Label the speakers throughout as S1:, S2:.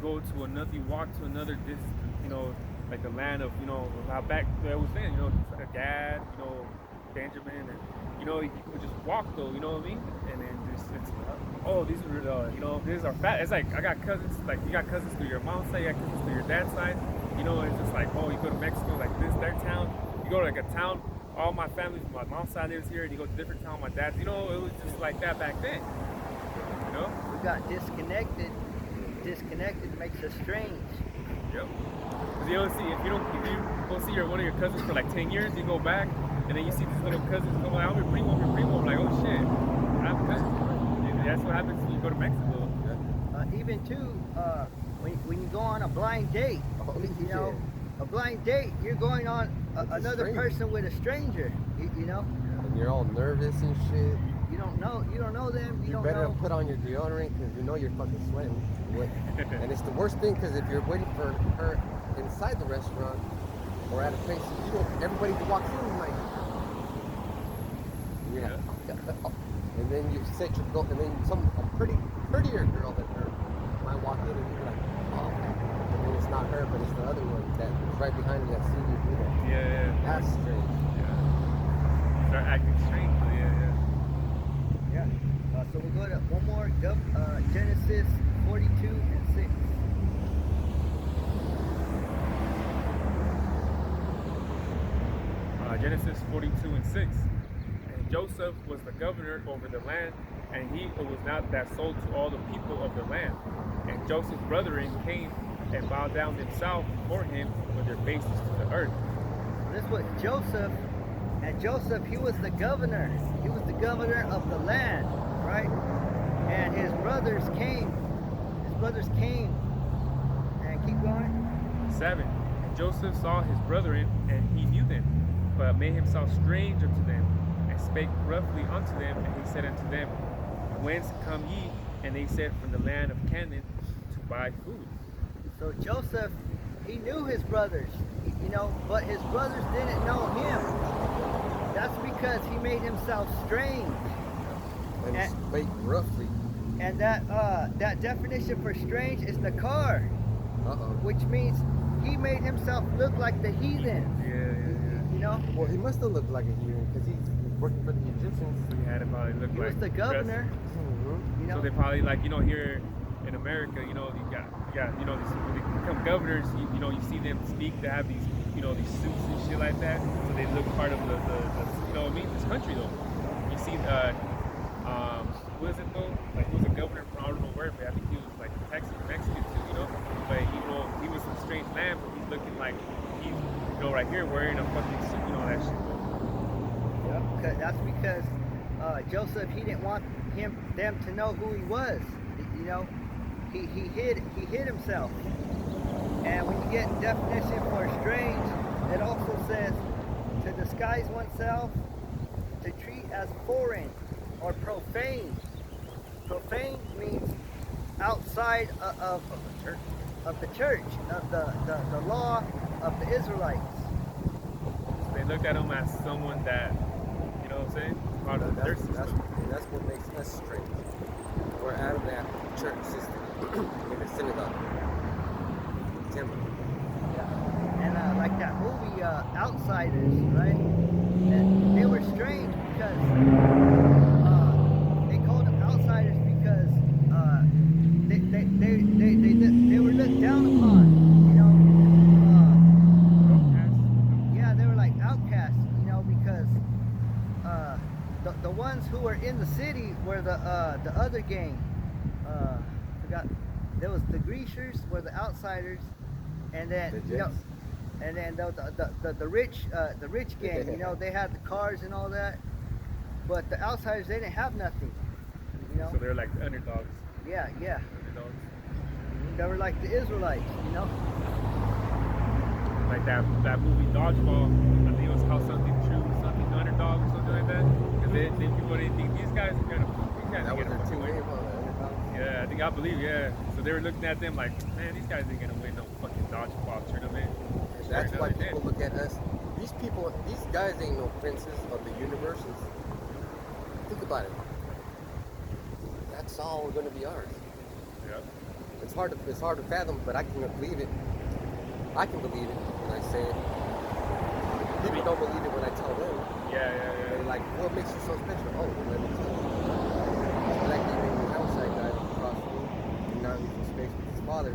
S1: go to another, you walk to another you know, like the land of, how back there was then, Gad, Benjamin, and you could just walk though, you know what I mean? And then just it's oh, these are this is our fat. It's like I got cousins, like you got cousins through your mom's side, you got cousins through your dad's side. It's just like, oh, you go to Mexico, like this, their town. You go to like a town. All my family from my mom's side lives here, and you go to a different town. My dad's, it was just like that back then.
S2: We got disconnected. Disconnected makes us strange.
S1: Yep. Because if you go see one of your cousins for like 10 years, you go back, and then you see these little cousins come like, I'm primo. I'm like, oh shit, I'm cousins. That's what happens when you go to Mexico.
S2: Even too, when you go on a blind date, a blind date, you're going on another person with a stranger,
S3: And you're all nervous and shit.
S2: You don't know them.
S3: You better put on your deodorant because you're fucking sweating. And it's the worst thing because if you're waiting for her inside the restaurant or at a place, everybody walks in like, and then you set your goal, and then a prettier girl than her might walk in and you're like, oh, and then it's not her, but it's the other one that's right behind you that seen you do that.
S1: Yeah.
S3: That's strange.
S1: Yeah. Start acting strange.
S2: Yeah. So we go to one more, Genesis 42 and 6.
S1: Genesis 42 and 6. And Joseph was the governor over the land, and he was not that sold to all the people of the land. And Joseph's brethren came and bowed down themselves before him with their faces to the earth.
S2: This was Joseph, and Joseph, he was the governor. He was the governor of the land, right? And his brothers came. And keep going.
S1: 7. And Joseph saw his brethren, and he knew them, but made himself strange unto them, and spake roughly unto them. And he said unto them, Whence come ye? And they said, From the land of Canaan, to buy food.
S2: So Joseph, he knew his brothers, but his brothers didn't know him. That's because he made himself strange.
S3: And spake roughly.
S2: And that definition for strange is Nakar, which means he made himself look like the heathen.
S1: Yeah.
S3: Well, he must have looked like a heathen because he's working for the Egyptians.
S1: So he had to probably look
S2: he
S1: like
S2: was the governor.
S3: Mm-hmm.
S1: So they probably here in America, you got these when they become governors, you see them speak, they have these these suits and shit like that, so they look part of the this country though. You see who is it though? Like he was a governor from I don't know where, but I think he was like Texas, Mexican too, but he was from a strange land, but he's looking like he's right here wearing a fucking suit, that shit.
S2: Yeah, that's because Joseph, he didn't want them to know who he was. He hid himself. And when you get definition for strange, it also says to disguise oneself, to treat as foreign or profane. Profane means outside of the church, of the law of the Israelites.
S1: So they looked at him as someone that, what I'm saying, part of their system.
S3: That's what makes us strange. We're out of that church system in the synagogue, temple.
S2: Yeah. And like that movie, Outsiders, right? And they were strange because they called them outsiders because they were looked down upon. Yeah, they were like outcasts, because the ones who were in the city were the other gang. Forgot. There was the Greasers were the outsiders, and then and then the rich gang. They had the cars and all that, but the outsiders, they didn't have nothing.
S1: So they're like the underdogs.
S2: Yeah.
S1: Underdogs.
S2: They were like the Israelites.
S1: Like that movie Dodgeball. I think it was called something true, something underdog or something like that. Because then people didn't think these guys are gonna.
S3: That was their team name,
S1: Yeah, I believe, yeah. So they were looking at them like, man, these guys ain't gonna win no fucking dodgeball tournament.
S3: That's why people look at us. These guys ain't no princes of the universes. Think about it. That's all gonna be ours.
S1: Yeah.
S3: It's hard to fathom, but I can believe it. I can believe it when I say it. People don't believe it when I tell them.
S1: Yeah.
S3: They're like, what makes you so special? Oh, well, let me tell you. Black demon outside died across me, and now he's in space with his father,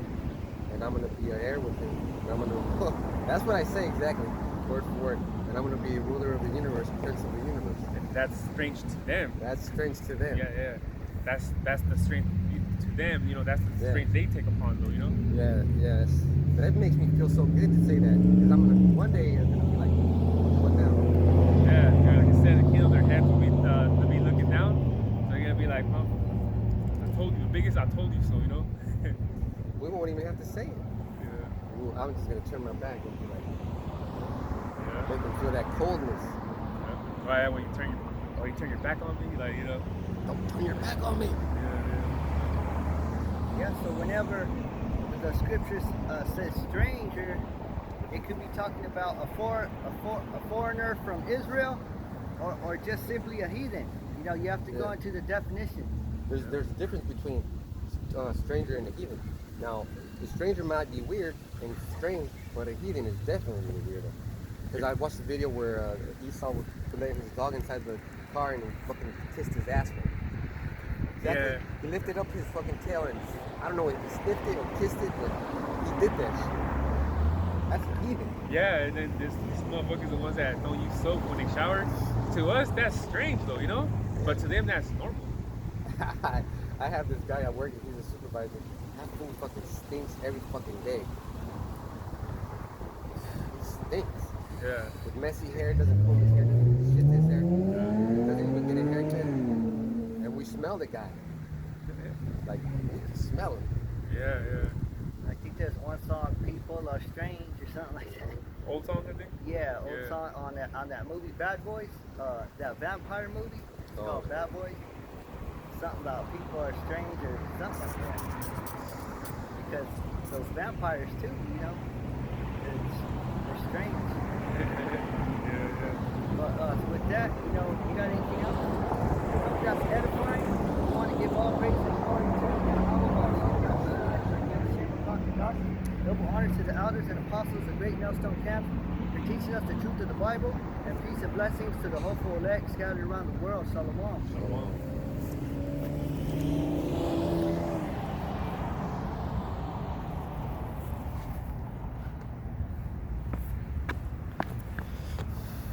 S3: and I'm gonna be an heir with him. And I'm gonna. That's what I say exactly, word for word. And I'm gonna be a ruler of the universe, prince of the universe.
S1: And that's strange to them.
S3: That's strange to them.
S1: Yeah. That's the strength to them. You know, that's the
S3: Yeah.
S1: strength they take upon, though. You know.
S3: Yeah, yes. But it makes me feel so good to say that, because I'm gonna one day I'm gonna be like, what now?
S1: Yeah. Like I said, you know, their heads will be looking down. So they're gonna be like, "Well, I told you, the biggest. I told you so." You know.
S3: We won't even have to say it.
S1: Yeah.
S3: Ooh, I'm just gonna turn my back and be like,
S1: Yeah.
S3: make them feel that coldness.
S1: Yeah. Right when you turn your back on me, like, you know.
S3: Don't turn your back on me.
S2: Yeah, so whenever the scriptures says stranger, it could be talking about a foreigner from Israel, or just simply a heathen. You know, you have to go
S3: Yeah.
S2: into the definition.
S3: There's a difference between stranger and a heathen. Now, the stranger might be weird and strange, but a heathen is definitely a weirdo. Because I watched a video where Esau was letting his dog inside the car and he fucking kissed his ass. Exactly.
S1: Yeah.
S3: He lifted up his fucking tail and I don't know if he sniffed it or kissed it, but he did that shit. That's a heathen.
S1: Yeah, and then these motherfuckers, the ones that don't use soap when they shower. To us, that's strange, though, you know. But to them, that's normal.
S3: I have this guy at work and he's a supervisor. That fool fucking stinks every fucking day. He stinks.
S1: Yeah.
S3: With messy hair, doesn't comb his hair, doesn't shit his hair, doesn't even get a haircut. And we smell the guy. Like, we can smell him.
S1: Yeah.
S2: I think there's one song, "People Are Strange" or something like that.
S1: Old songs, I think.
S2: Yeah, old
S1: Yeah.
S2: song on that movie Bad Boys, that vampire movie. It's called
S3: Oh.
S2: Bad Boys. Something about people are strange or something like that. Because those vampires too, you know, they're strange.
S1: Yeah.
S2: But with that, you know, you got anything else? Hope that's edifying. I want to give all praise and glory to God. Double honor to the elders and apostles of Great Millstone Camp for teaching us the truth of the Bible, and peace and blessings to the hopeful elect scattered around the world. Shalom.
S1: Shalom.